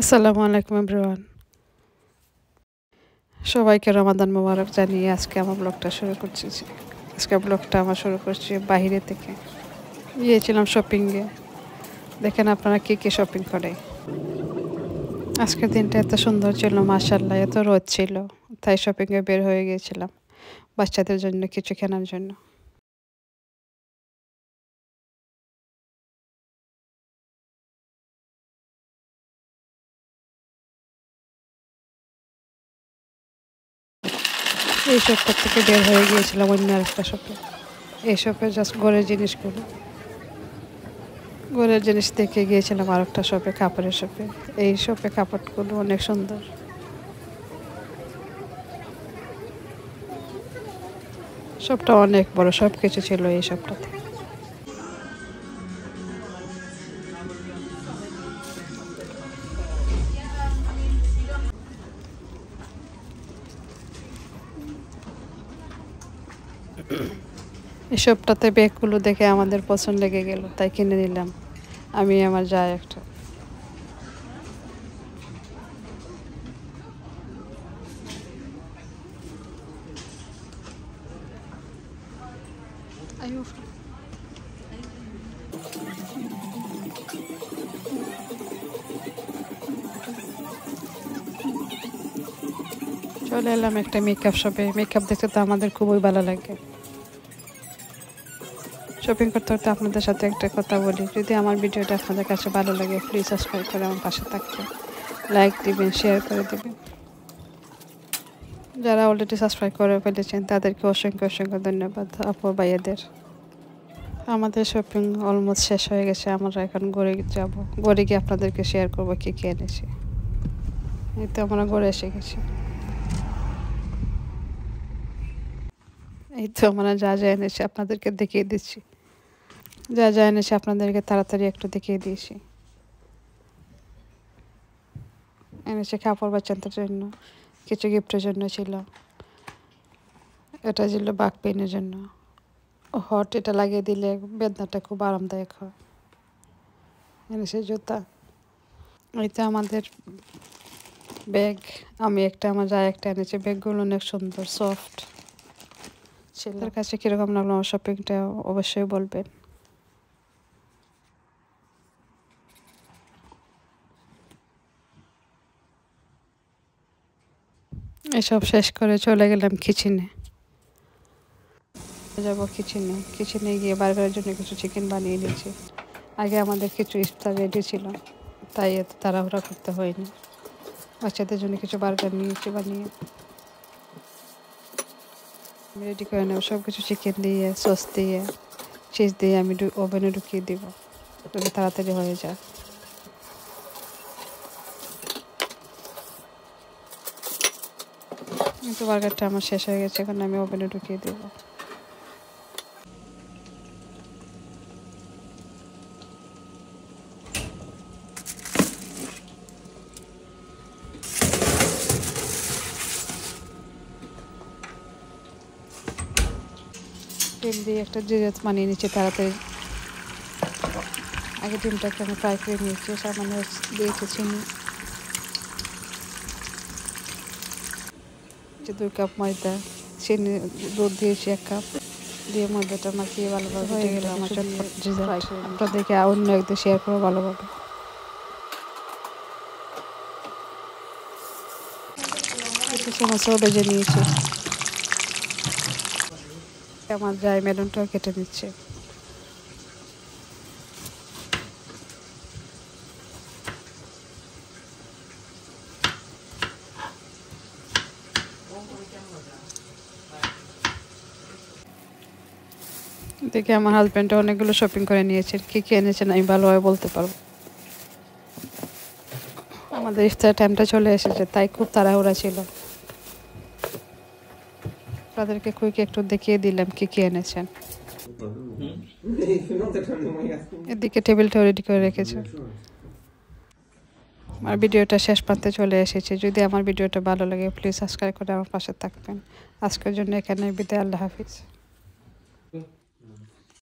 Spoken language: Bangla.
আসসালামু আলাইকুম এভরিওয়ান। সবাইকে রমাদান মোবারক জানিয়ে আজকে আমার ব্লগটা শুরু করছি। আজকে ব্লগটা আমার শুরু করছি বাইরে থেকে। গিয়েছিলাম শপিংয়ে। দেখেন আপনারা কী শপিং করে। আজকের দিনটা এত সুন্দর ছিল, মাশাআল্লাহ, এত রোদ ছিল, তাই শপিংয়ে বের হয়ে গিয়েছিলাম বাচ্চাদের জন্য কিছু কেনার জন্য। এই শপটা থেকে বের হয়ে গিয়েছিলাম অন্য আরেকটা শপে। এই শপে জাস্ট ঘরের জিনিসগুলো, ঘরের জিনিস দেখে গিয়েছিলাম আর একটা শপে, কাপড়ের শপে। এই শপে কাপড়গুলো অনেক সুন্দর, শপটা অনেক বড়, সব কিছু ছিল এই শপটাতে। এই শপটাতে ব্যাগগুলো দেখে আমাদের পছন্দ লেগে গেল, তাই কিনে নিলাম আমি আমার যা একটা। চলে এলাম একটা মেকআপ শপে। মেকআপ দেখতে তো আমাদের খুবই ভালো লাগে। শপিং করতে করতে আপনাদের সাথে একটা কথা বলি, যদি আমার ভিডিওটা আপনাদের কাছে ভালো লাগে প্লিজ সাবস্ক্রাইব করে আমার পাশে থাকবেন, লাইক দিবেন, শেয়ার করে দিবেন। যারা অলরেডি সাবস্ক্রাইব করে ফেলেছেন তাদেরকে অসংখ্য অসংখ্য ধন্যবাদ আপু ভাইয়াদের। আমাদের শপিং অলমোস্ট শেষ হয়ে গেছে, আমরা এখন ঘরে যাব। ঘরে গিয়ে আপনাদেরকে শেয়ার করবো কী কী এনেছি। এই তো আমরা ঘরে এসে গেছি। এই তো আমরা যা যা এনেছি আপনাদেরকে দেখিয়ে দিচ্ছি। যা যা এনেছি আপনাদেরকে তাড়াতাড়ি একটু দেখিয়ে দিয়েছি। এনেছে কাপড় বাচ্চাদের জন্য, কিছু গিফটের জন্য ছিল। এটা ছিল বাক পেনের জন্য, হট, এটা লাগিয়ে দিলে বেদনাটা খুব আরামদায়ক হয়। এনেছে জুতা। এই তো আমাদের ব্যাগ, আমি একটা, আমার যা একটা এনেছে। ব্যাগগুলো অনেক সুন্দর, সফট ছিল। তার কাছে কীরকম লাগলো আমার শপিংটা অবশ্যই বলবেন। এসব শেষ করে চলে গেলাম কিচেনে। যাবো কিচেনে। কিচেনে গিয়ে বার্গারের জন্য কিছু চিকেন বানিয়ে নিয়েছি। আগে আমাদের কিছু ইফতার রেডি ছিল, তাই এত তাড়াহুড়া করতে হয়নি। বাচ্চাদের জন্য কিছু বার্গার নিয়েছি বানিয়ে। আমি রেডি করে নেব সব কিছু, চিকেন দিয়ে, সস দিয়ে, চিজ দিয়ে আমি ওভেনে ঢুকিয়ে দিব, যদি তাড়াতাড়ি হয়ে যায়। কিন্তু বার্গারটা আমার শেষ হয়ে গেছে, এখন আমি ওভেনে ঢুকিয়ে দেবো। ডিম দিয়ে একটা জিরাত বানিয়ে নিচ্ছি তাড়াতাড়ি। আগে ডিমটাকে আমি ফ্রাই করে নিয়েছি, সামান্য দিয়েছি চিনি, 2 কাপ ময়দা, চিনি, দুধ দিয়েছি 1 কাপ, দিয়ে ময়দাটা মাখিয়ে ভালোভাবে হয়ে গেল আমার চটপট ফ্রাই করে। আপনাদেরকে অন্য একদিন শেয়ার করবো ভালোভাবে। কিছু সমস্যাও বেজে নিয়েছি। আমার যাই মেলনটাও কেটে দিচ্ছে। দেখে আমার হাজব্যান্ডও অনেকগুলো শপিং করে নিয়েছেন। কী কী এনেছেন আমি ভালোভাবে বলতে পারবো। আমাদের ইফতারের টাইমটা চলে এসেছে, তাই খুব তাড়াহুড়া ছিল। তাদেরকে কুইক একটু দেখিয়ে দিলাম কী কী এনেছেন। এদিকে টেবিলটাও রেডি করে রেখেছে। আমার ভিডিওটা শেষ প্রান্তে চলে এসেছে। যদি আমার ভিডিওটা ভালো লাগে প্লিজ সাবস্ক্রাইব করে আমার পাশে থাকবেন। আজকের জন্য এখানে বিদায়, আল্লাহ হাফিজ।